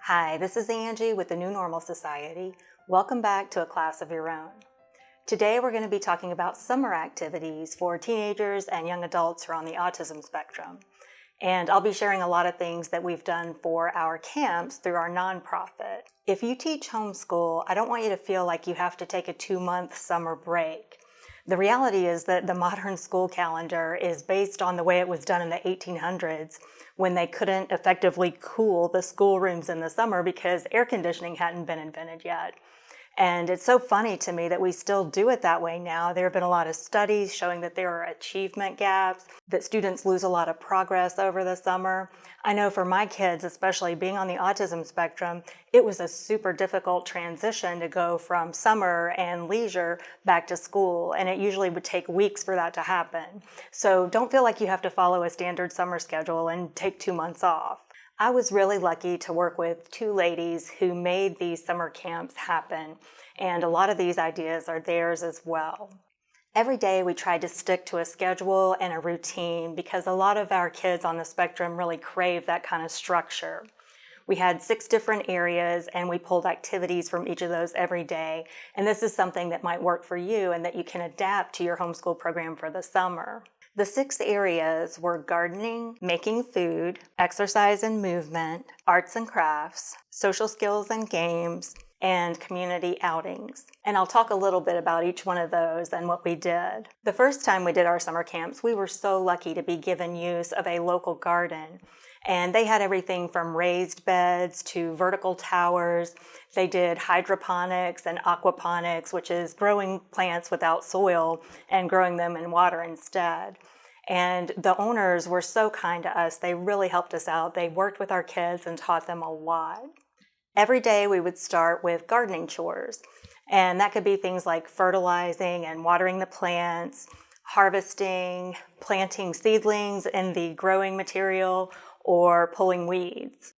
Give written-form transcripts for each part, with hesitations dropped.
Hi, this is Angie with the New Normal Society. Welcome back to A Class of Your Own. Today we're going to be talking about summer activities for teenagers and young adults who are on the autism spectrum. And I'll be sharing a lot of things that we've done for our camps through our nonprofit. If you teach homeschool, I don't want you to feel like you have to take a 2-month summer break. The reality is that the modern school calendar is based on the way it was done in the 1800s, when they couldn't effectively cool the schoolrooms in the summer because air conditioning hadn't been invented yet. And it's so funny to me that we still do it that way now. There have been a lot of studies showing that there are achievement gaps, that students lose a lot of progress over the summer. I know for my kids, especially being on the autism spectrum, it was a super difficult transition to go from summer and leisure back to school, and it usually would take weeks for that to happen. So don't feel like you have to follow a standard summer schedule and take 2 months off. I was really lucky to work with 2 ladies who made these summer camps happen, and a lot of these ideas are theirs as well. Every day we tried to stick to a schedule and a routine because a lot of our kids on the spectrum really crave that kind of structure. We had 6 different areas and we pulled activities from each of those every day, and this is something that might work for you and that you can adapt to your homeschool program for the summer. The 6 areas were gardening, making food, exercise and movement, arts and crafts, social skills and games, and community outings. And I'll talk a little bit about each one of those and what we did. The first time we did our summer camps, we were so lucky to be given use of a local garden. And they had everything from raised beds to vertical towers. They did hydroponics and aquaponics, which is growing plants without soil and growing them in water instead. And the owners were so kind to us. They really helped us out. They worked with our kids and taught them a lot. Every day we would start with gardening chores. And that could be things like fertilizing and watering the plants, harvesting, planting seedlings in the growing material, or pulling weeds.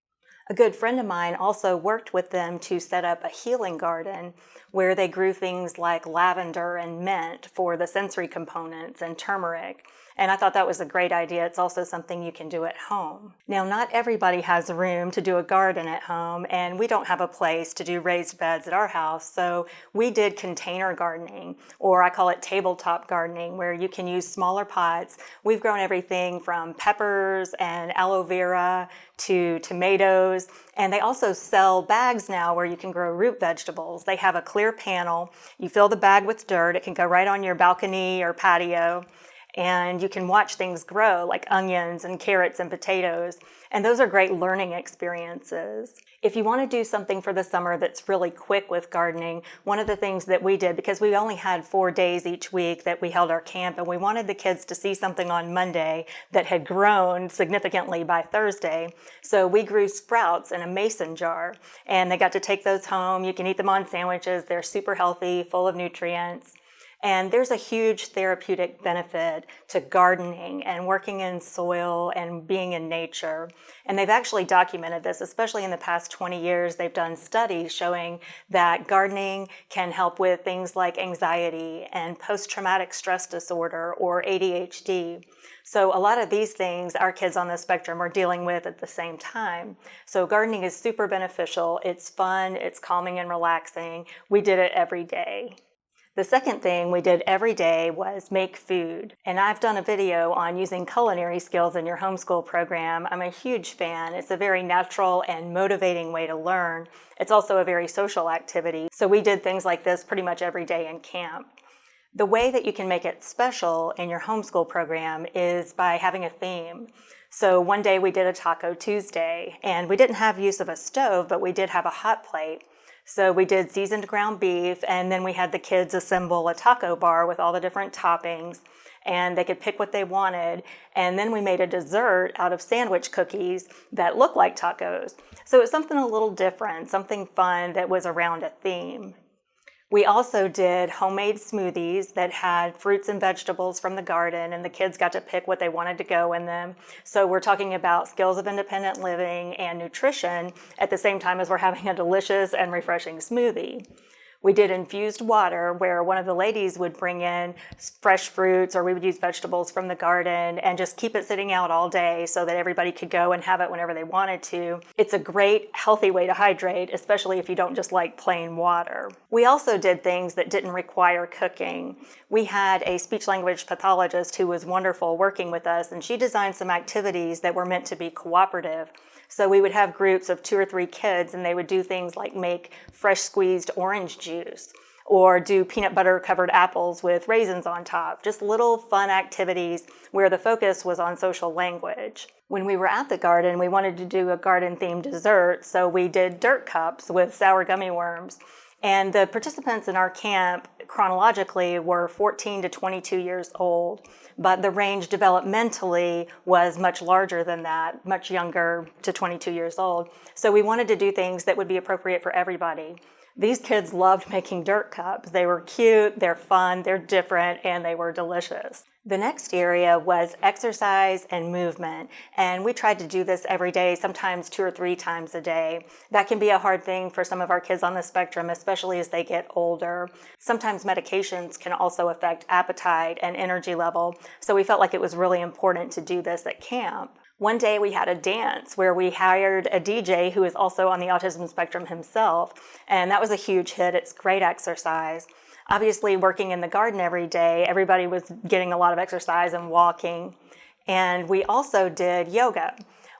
A good friend of mine also worked with them to set up a healing garden where they grew things like lavender and mint for the sensory components and turmeric. And I thought that was a great idea. It's also something you can do at home. Now, not everybody has room to do a garden at home, and we don't have a place to do raised beds at our house. So we did container gardening, or I call it tabletop gardening, where you can use smaller pots. We've grown everything from peppers and aloe vera to tomatoes. And they also sell bags now where you can grow root vegetables. They have a clear panel. You fill the bag with dirt. It can go right on your balcony or patio. And you can watch things grow like onions and carrots and potatoes. And those are great learning experiences. If you want to do something for the summer that's really quick with gardening, one of the things that we did, because we only had 4 days each week that we held our camp, and we wanted the kids to see something on Monday that had grown significantly by Thursday. So we grew sprouts in a mason jar, and they got to take those home. You can eat them on sandwiches. They're super healthy, full of nutrients. And there's a huge therapeutic benefit to gardening and working in soil and being in nature. And they've actually documented this, especially in the past 20 years. They've done studies showing that gardening can help with things like anxiety and post-traumatic stress disorder or ADHD. So a lot of these things our kids on the spectrum are dealing with at the same time. So gardening is super beneficial. It's fun, it's calming and relaxing. We did it every day. The second thing we did every day was make food. And I've done a video on using culinary skills in your homeschool program. I'm a huge fan. It's a very natural and motivating way to learn. It's also a very social activity. So we did things like this pretty much every day in camp. The way that you can make it special in your homeschool program is by having a theme. So one day we did a Taco Tuesday, and we didn't have use of a stove, but we did have a hot plate. So we did seasoned ground beef, and then we had the kids assemble a taco bar with all the different toppings, and they could pick what they wanted. And then we made a dessert out of sandwich cookies that looked like tacos. So it was something a little different, something fun that was around a theme. We also did homemade smoothies that had fruits and vegetables from the garden, and the kids got to pick what they wanted to go in them. So we're talking about skills of independent living and nutrition at the same time as we're having a delicious and refreshing smoothie. We did infused water, where one of the ladies would bring in fresh fruits, or we would use vegetables from the garden and just keep it sitting out all day so that everybody could go and have it whenever they wanted to. It's a great, healthy way to hydrate, especially if you don't just like plain water. We also did things that didn't require cooking. We had a speech-language pathologist who was wonderful working with us, and she designed some activities that were meant to be cooperative. So we would have groups of 2 or 3 kids, and they would do things like make fresh squeezed orange juice or do peanut butter covered apples with raisins on top. Just little fun activities where the focus was on social language. When we were at the garden, we wanted to do a garden-themed dessert, so we did dirt cups with sour gummy worms. And the participants in our camp chronologically were 14 to 22 years old, but the range developmentally was much larger than that, much younger to 22 years old. So we wanted to do things that would be appropriate for everybody. These kids loved making dirt cups. They were cute, they're fun, they're different, and they were delicious. The next area was exercise and movement, and we tried to do this every day, sometimes 2 or 3 times a day. That can be a hard thing for some of our kids on the spectrum, especially as they get older. Sometimes medications can also affect appetite and energy level, so we felt like it was really important to do this at camp. One day we had a dance where we hired a DJ who is also on the autism spectrum himself, and that was a huge hit. It's great exercise. Obviously, working in the garden every day, everybody was getting a lot of exercise and walking. And we also did yoga.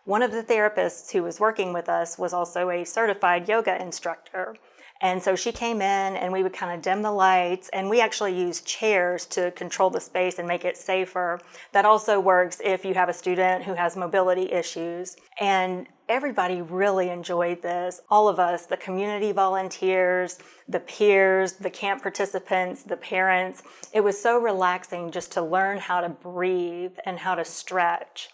One of the therapists who was working with us was also a certified yoga instructor. And so she came in and we would kind of dim the lights, and we actually used chairs to control the space and make it safer. That also works if you have a student who has mobility issues. And everybody really enjoyed this. All of us, the community volunteers, the peers, the camp participants, the parents. It was so relaxing just to learn how to breathe and how to stretch.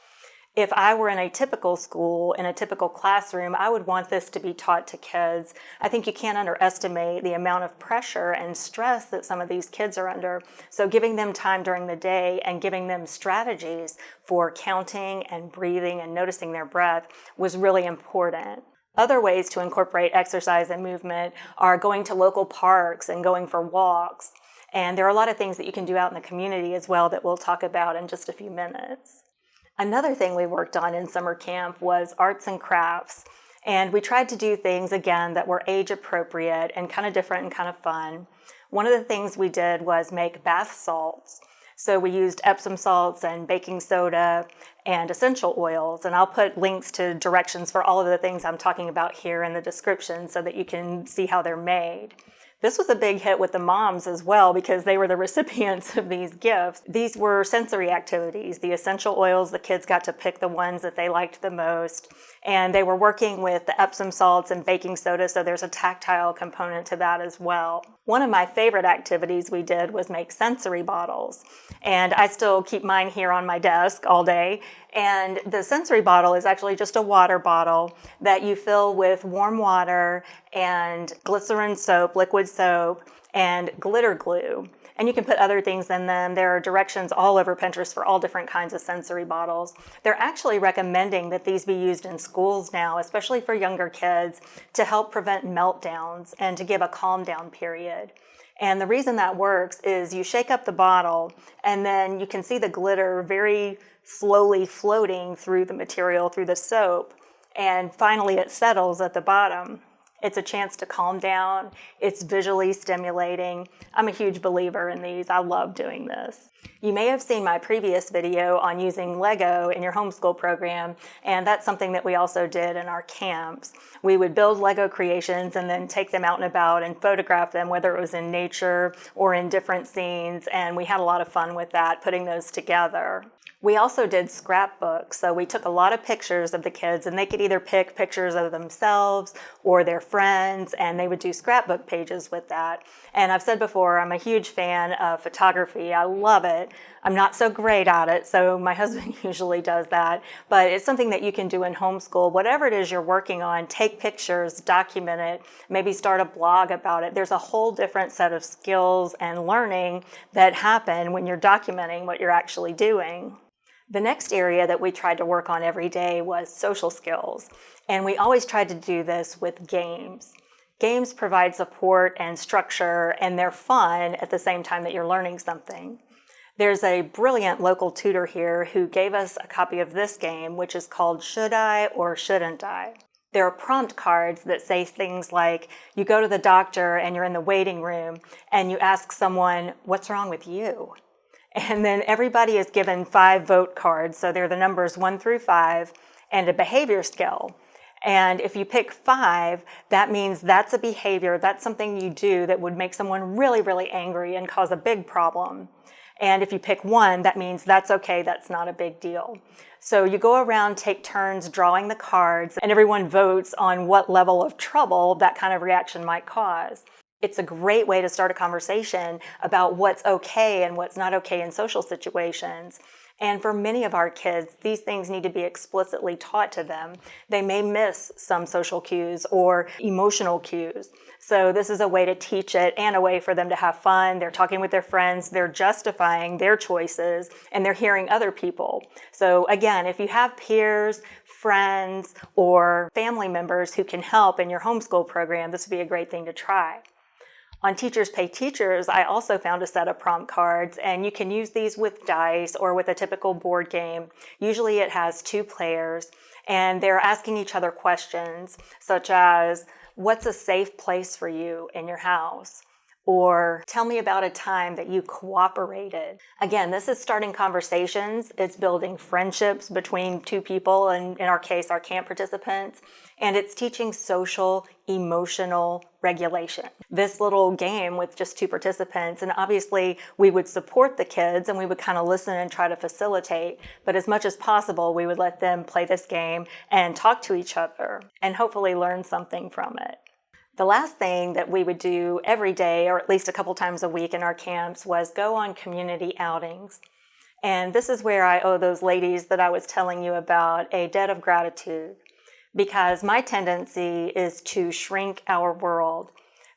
If I were in a typical school, in a typical classroom, I would want this to be taught to kids. I think you can't underestimate the amount of pressure and stress that some of these kids are under. So giving them time during the day and giving them strategies for counting and breathing and noticing their breath was really important. Other ways to incorporate exercise and movement are going to local parks and going for walks. And there are a lot of things that you can do out in the community as well that we'll talk about in just a few minutes. Another thing we worked on in summer camp was arts and crafts. And we tried to do things, again, that were age appropriate and kind of different and kind of fun. One of the things we did was make bath salts. So we used Epsom salts and baking soda and essential oils. And I'll put links to directions for all of the things I'm talking about here in the description so that you can see how they're made. This was a big hit with the moms as well because they were the recipients of these gifts. These were sensory activities. The essential oils, the kids got to pick the ones that they liked the most. And they were working with the Epsom salts and baking soda, so there's a tactile component to that as well. One of my favorite activities we did was make sensory bottles. And I still keep mine here on my desk all day. And the sensory bottle is actually just a water bottle that you fill with warm water and glycerin soap, liquid soap, and glitter glue. And you can put other things in them. There are directions all over Pinterest for all different kinds of sensory bottles. They're actually recommending that these be used in schools now, especially for younger kids, to help prevent meltdowns and to give a calm down period. And the reason that works is you shake up the bottle and then you can see the glitter very slowly floating through the material, through the soap, and finally it settles at the bottom. It's a chance to calm down. It's visually stimulating. I'm a huge believer in these. I love doing this. You may have seen my previous video on using Lego in your homeschool program, and that's something that we also did in our camps. We would build Lego creations and then take them out and about and photograph them, whether it was in nature or in different scenes, and we had a lot of fun with that, putting those together. We also did scrapbooks, so we took a lot of pictures of the kids, and they could either pick pictures of themselves or their friends, and they would do scrapbook pages with that. And I've said before, I'm a huge fan of photography. I love it. I'm not so great at it, so my husband usually does that, but it's something that you can do in homeschool. Whatever it is you're working on, take pictures, document it, maybe start a blog about it. There's a whole different set of skills and learning that happen when you're documenting what you're actually doing. The next area that we tried to work on every day was social skills, and we always tried to do this with games. Games provide support and structure, and they're fun at the same time that you're learning something. There's a brilliant local tutor here who gave us a copy of this game, which is called Should I or Shouldn't I? There are prompt cards that say things like, you go to the doctor and you're in the waiting room and you ask someone, what's wrong with you? And then everybody is given 5 vote cards. So they're the numbers 1 through 5 and a behavior scale. And if you pick 5, that means that's a behavior, that's something you do that would make someone really, really angry and cause a big problem. And if you pick 1, that means that's okay, that's not a big deal. So you go around, take turns drawing the cards, and everyone votes on what level of trouble that kind of reaction might cause. It's a great way to start a conversation about what's okay and what's not okay in social situations. And for many of our kids, these things need to be explicitly taught to them. They may miss some social cues or emotional cues. So this is a way to teach it and a way for them to have fun. They're talking with their friends, they're justifying their choices, and they're hearing other people. So again, if you have peers, friends, or family members who can help in your homeschool program, this would be a great thing to try. On Teachers Pay Teachers, I also found a set of prompt cards, and you can use these with dice or with a typical board game. Usually it has 2 players, and they're asking each other questions such as, what's a safe place for you in your house? Or tell me about a time that you cooperated. Again, this is starting conversations. It's building friendships between 2 people, and in our case, our camp participants. And it's teaching social, emotional regulation. This little game with just 2 participants, and obviously we would support the kids and we would kind of listen and try to facilitate, but as much as possible, we would let them play this game and talk to each other and hopefully learn something from it. The last thing that we would do every day, or at least a couple times a week in our camps, was go on community outings. And this is where I owe those ladies that I was telling you about a debt of gratitude, because my tendency is to shrink our world,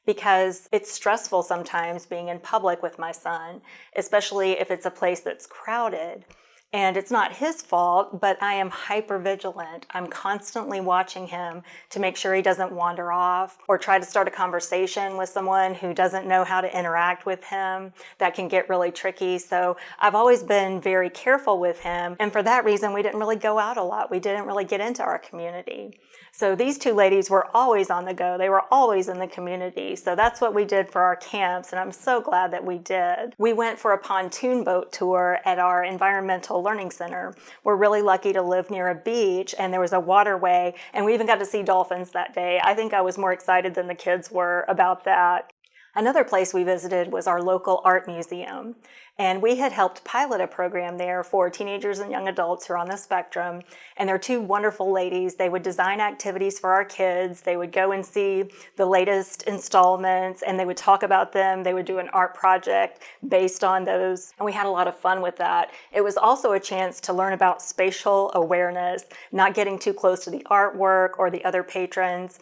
because it's stressful sometimes being in public with my son, especially if it's a place that's crowded. And it's not his fault, but I am hyper vigilant. I'm constantly watching him to make sure he doesn't wander off or try to start a conversation with someone who doesn't know how to interact with him. That can get really tricky. So I've always been very careful with him. And for that reason, we didn't really go out a lot. We didn't really get into our community. So these 2 ladies were always on the go. They were always in the community. So that's what we did for our camps, and I'm so glad that we did. We went for a pontoon boat tour at our environmental learning center. We're really lucky to live near a beach, and there was a waterway, and we even got to see dolphins that day. I think I was more excited than the kids were about that. Another place we visited was our local art museum, and we had helped pilot a program there for teenagers and young adults who are on the spectrum, and they're 2 wonderful ladies. They would design activities for our kids. They would go and see the latest installments, and they would talk about them. They would do an art project based on those, and we had a lot of fun with that. It was also a chance to learn about spatial awareness, not getting too close to the artwork or the other patrons.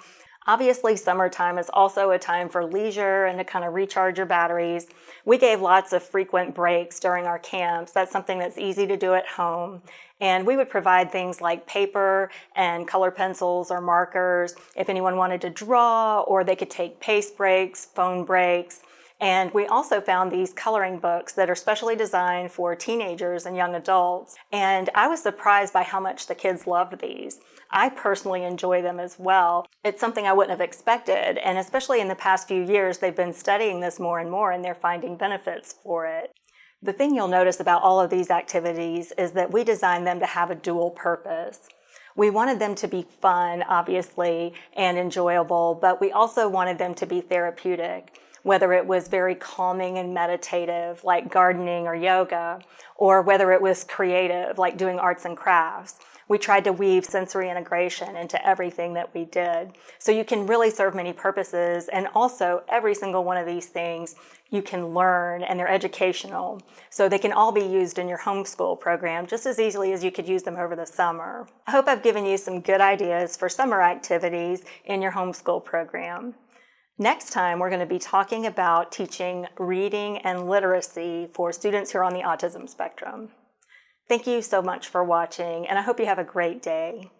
Obviously, summertime is also a time for leisure and to kind of recharge your batteries. We gave lots of frequent breaks during our camps. That's something that's easy to do at home. And we would provide things like paper and color pencils or markers if anyone wanted to draw, or they could take pace breaks, phone breaks. And we also found these coloring books that are specially designed for teenagers and young adults. And I was surprised by how much the kids loved these. I personally enjoy them as well. It's something I wouldn't have expected. And especially in the past few years, they've been studying this more and more, and they're finding benefits for it. The thing you'll notice about all of these activities is that we designed them to have a dual purpose. We wanted them to be fun, obviously, and enjoyable, but we also wanted them to be therapeutic, whether it was very calming and meditative, like gardening or yoga, or whether it was creative, like doing arts and crafts. We tried to weave sensory integration into everything that we did. So you can really serve many purposes, and also every single one of these things you can learn, and they're educational. So they can all be used in your homeschool program just as easily as you could use them over the summer. I hope I've given you some good ideas for summer activities in your homeschool program. Next time, we're going to be talking about teaching reading and literacy for students who are on the autism spectrum. Thank you so much for watching, and I hope you have a great day.